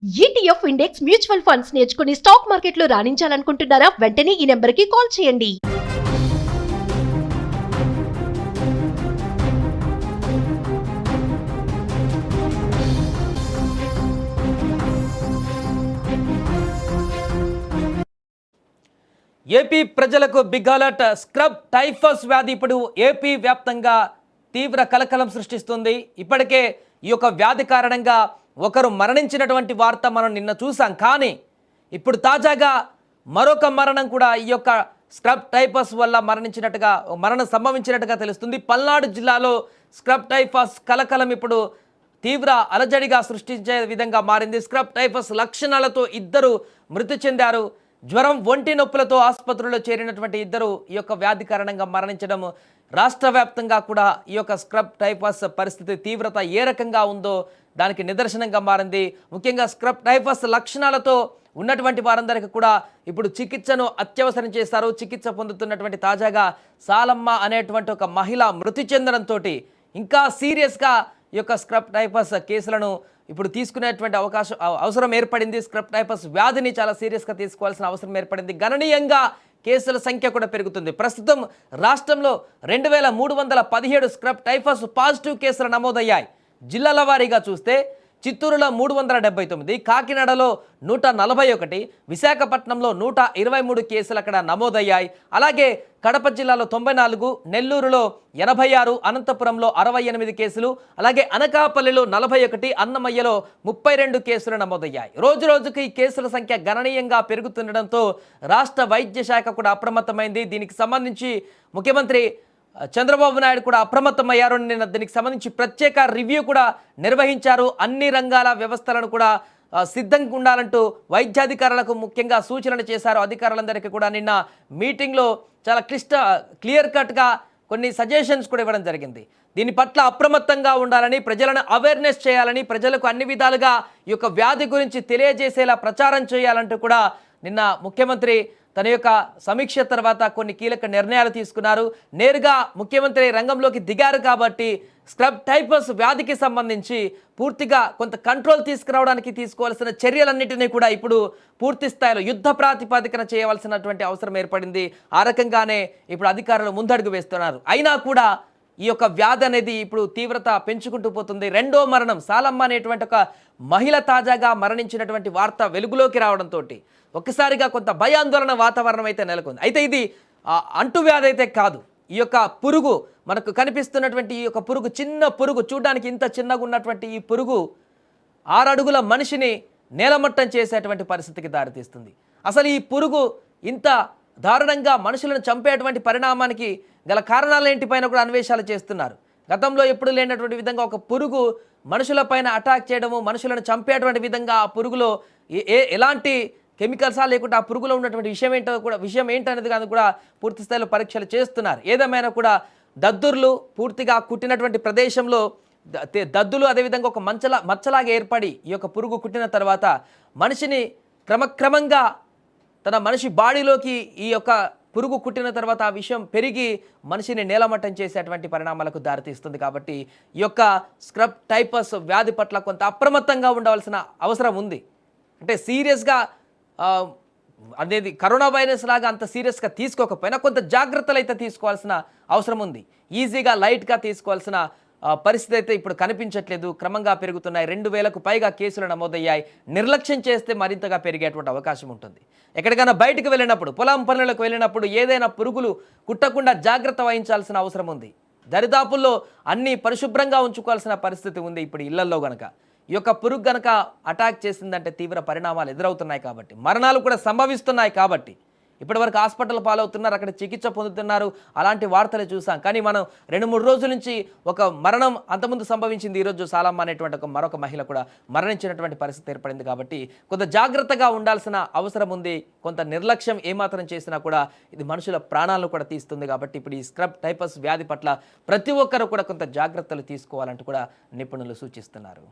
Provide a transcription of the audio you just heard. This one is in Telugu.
ETF ఇండెక్స్ మ్యూచువల్ ఫండ్స్ నేర్చుకుని స్టాక్ మార్కెట్లో రాణించాలనుకుంటున్నారా? వెంటనే ఈ నెంబర్కి కాల్ చేయండి. ఏపీ ప్రజలకు బిగ్ అలర్ట్. స్క్రబ్ టైఫస్ వ్యాధి ఇప్పుడు ఏపీ వ్యాప్తంగా తీవ్ర కలకలం సృష్టిస్తుంది. ఇప్పటికే ఈ యొక్క వ్యాధి కారణంగా ఒకరు మరణించినటువంటి వార్త మనం నిన్న చూసాం. కానీ ఇప్పుడు తాజాగా మరొక మరణం కూడా ఈ యొక్క స్క్రబ్ టైఫస్ వల్ల మరణం సంభవించినట్టుగా తెలుస్తుంది. పల్నాడు జిల్లాలో స్క్రబ్ టైఫస్ కలకలం ఇప్పుడు తీవ్ర అలజడిగా సృష్టించే విధంగా మారింది. స్క్రబ్ టైఫస్ లక్షణాలతో ఇద్దరు మృతి చెందారు. జ్వరం, ఒంటి నొప్పులతో ఆసుపత్రిలో చేరినటువంటి ఇద్దరు ఈ యొక్క వ్యాధి కారణంగా మరణించడం రాష్ట్ర వ్యాప్తంగా కూడా ఈ యొక్క స్క్రబ్ టైఫస్ పరిస్థితి తీవ్రత ఏ రకంగా ఉందో దానికి నిదర్శనంగా మారింది. ముఖ్యంగా స్క్రబ్ టైఫస్ లక్షణాలతో ఉన్నటువంటి వారందరికీ కూడా ఇప్పుడు చికిత్సను అత్యవసరం చేశారు. చికిత్స పొందుతున్నటువంటి తాజాగా సాలమ్మ అనేటువంటి ఒక మహిళ మృతి చెందడంతో ఇంకా సీరియస్గా ఈ యొక్క స్క్రబ్ టైఫస్ కేసులను ఇప్పుడు తీసుకునేటువంటి అవసరం ఏర్పడింది. స్క్రబ్ టైఫస్ వ్యాధిని చాలా సీరియస్గా తీసుకోవాల్సిన అవసరం ఏర్పడింది. గణనీయంగా కేసుల సంఖ్య కూడా పెరుగుతుంది. ప్రస్తుతం రాష్ట్రంలో 2317 స్క్రబ్ టైఫస్ పాజిటివ్ కేసులు నమోదయ్యాయి. జిల్లాల వారీగా చూస్తే చిత్తూరులో 379, కాకినాడలో 141, విశాఖపట్నంలో 123 కేసులు అక్కడ నమోదయ్యాయి. అలాగే కడప జిల్లాలో 94, నెల్లూరులో 86, అనంతపురంలో 68 కేసులు, అలాగే అనకాపల్లిలో 41, అన్నమయ్యలో 32 కేసులు నమోదయ్యాయి. రోజు రోజుకి ఈ కేసుల సంఖ్య గణనీయంగా పెరుగుతుండడంతో రాష్ట్ర వైద్య శాఖ కూడా అప్రమత్తమైంది. దీనికి సంబంధించి ముఖ్యమంత్రి చంద్రబాబు నాయుడు కూడా అప్రమత్తమయ్యారు. నిన్న దీనికి సంబంధించి ప్రత్యేక రివ్యూ కూడా నిర్వహించారు. అన్ని రంగాల వ్యవస్థలను కూడా సిద్ధంగా ఉండాలంటూ వైద్యాధికారులకు ముఖ్యంగా సూచనలు చేశారు. అధికారులందరికీ కూడా నిన్న మీటింగ్లో చాలా క్లియర్ కట్గా కొన్ని సజెషన్స్ కూడా ఇవ్వడం జరిగింది. దీని పట్ల అప్రమత్తంగా ఉండాలని, ప్రజలను అవేర్నెస్ చేయాలని, ప్రజలకు అన్ని విధాలుగా ఈ యొక్క వ్యాధి గురించి తెలియజేసేలా ప్రచారం చేయాలంటూ కూడా నిన్న ముఖ్యమంత్రి తన యొక్క సమీక్ష తర్వాత కొన్ని కీలక నిర్ణయాలు తీసుకున్నారు. నేరుగా ముఖ్యమంత్రి రంగంలోకి దిగారు కాబట్టి స్క్రబ్ టైఫస్ వ్యాధికి సంబంధించి పూర్తిగా కొంత కంట్రోల్ తీసుకురావడానికి తీసుకోవాల్సిన చర్యలన్నింటినీ కూడా ఇప్పుడు పూర్తి స్థాయిలో యుద్ధ ప్రాతిపదికన చేయవలసినటువంటి అవసరం ఏర్పడింది. ఆ రకంగానే ఇప్పుడు అధికారులు ముందడుగు వేస్తున్నారు. అయినా కూడా ఈ యొక్క వ్యాధి అనేది ఇప్పుడు తీవ్రత పెంచుకుంటూ పోతుంది. రెండో మరణం సాలమ్మ అనేటువంటి ఒక మహిళ తాజాగా మరణించినటువంటి వార్త వెలుగులోకి రావడంతో ఒక్కసారిగా కొంత భయాందోళన వాతావరణం అయితే నెలకొంది. అయితే ఇది అంటువ్యాధి అయితే కాదు. ఈ యొక్క పురుగు మనకు కనిపిస్తున్నటువంటి ఈ యొక్క పురుగు, చిన్న పురుగు, చూడడానికి ఇంత చిన్నగా ఉన్నటువంటి ఈ పురుగు 6 అడుగుల మనిషిని నేలమట్టం చేసేటువంటి పరిస్థితికి దారితీస్తుంది. అసలు ఈ పురుగు ఇంత దారుణంగా మనుషులను చంపేటువంటి పరిణామానికి గల కారణాలేంటిపైన కూడా అన్వేషణలు చేస్తున్నారు. గతంలో ఎప్పుడు లేనటువంటి విధంగా ఒక పురుగు మనుషులపైన అటాక్ చేయడము, మనుషులను చంపేటువంటి విధంగా ఆ పురుగులో ఎలాంటి కెమికల్సా లేకుండా ఆ పురుగులో ఉన్నటువంటి విషయం ఏంటనేది కానీ కూడా పూర్తి స్థాయిలో పరీక్షలు చేస్తున్నారు. ఏదేమైనా కూడా దద్దుర్లు పూర్తిగా కుట్టినటువంటి ప్రదేశంలో దద్దులు అదేవిధంగా ఒక మచ్చలాగా ఏర్పడి ఈ యొక్క పురుగు కుట్టిన తర్వాత మనిషిని క్రమక్రమంగా తన మనిషి బాడీలోకి ఈ యొక్క పురుగు కుట్టిన తర్వాత ఆ విషయం పెరిగి మనిషిని నేలమట్టం చేసేటువంటి పరిణామాలకు దారితీస్తుంది. కాబట్టి ఈ యొక్క స్క్రబ్ టైఫస్ వ్యాధి పట్ల కొంత అప్రమత్తంగా ఉండవలసిన అవసరం ఉంది. అంటే సీరియస్గా అనేది కరోనా వైరస్ లాగా అంత సీరియస్గా తీసుకోకపోయినా కొంత జాగ్రత్తలు అయితే తీసుకోవాల్సిన అవసరం ఉంది. ఈజీగా లైట్గా తీసుకోవాల్సిన పరిస్థితి అయితే ఇప్పుడు కనిపించట్లేదు. క్రమంగా పెరుగుతున్నాయి. 2000కు పైగా కేసులు నమోదయ్యాయి. నిర్లక్ష్యం చేస్తే మరింతగా పెరిగేటువంటి అవకాశం ఉంటుంది. ఎక్కడికైనా బయటకు వెళ్ళినప్పుడు, పొలం పనులకు వెళ్ళినప్పుడు ఏదైనా పురుగులు కుట్టకుండా జాగ్రత్త వహించాల్సిన అవసరం ఉంది. దరిదాపుల్లో అన్నీ పరిశుభ్రంగా ఉంచుకోవాల్సిన పరిస్థితి ఉంది. ఇప్పుడు ఇళ్లల్లో గనక ఈ యొక్క పురుగు గనక అటాక్ చేసిందంటే తీవ్ర పరిణామాలు ఎదురవుతున్నాయి కాబట్టి, మరణాలు కూడా సంభవిస్తున్నాయి కాబట్టి ఇప్పటివరకు హాస్పిటల్ పాలవుతున్నారు, అక్కడ చికిత్స పొందుతున్నారు. అలాంటి వార్తలు చూసాం. కానీ మనం 2-3 రోజుల నుంచి ఒక మరణం అంతకుముందు సంభవించింది. ఈరోజు సాలమ్మ అనేటువంటి మరొక మహిళ కూడా మరణించినటువంటి పరిస్థితి ఏర్పడింది. కాబట్టి కొంత జాగ్రత్తగా ఉండాల్సిన అవసరం ఉంది. కొంత నిర్లక్ష్యం ఏమాత్రం చేసినా కూడా ఇది మనుషుల ప్రాణాలను కూడా తీస్తుంది. కాబట్టి ఇప్పుడు ఈ స్క్రబ్ టైఫస్ వ్యాధి పట్ల ప్రతి ఒక్కరు కూడా కొంత జాగ్రత్తలు తీసుకోవాలంటూ కూడా నిపుణులు సూచిస్తున్నారు.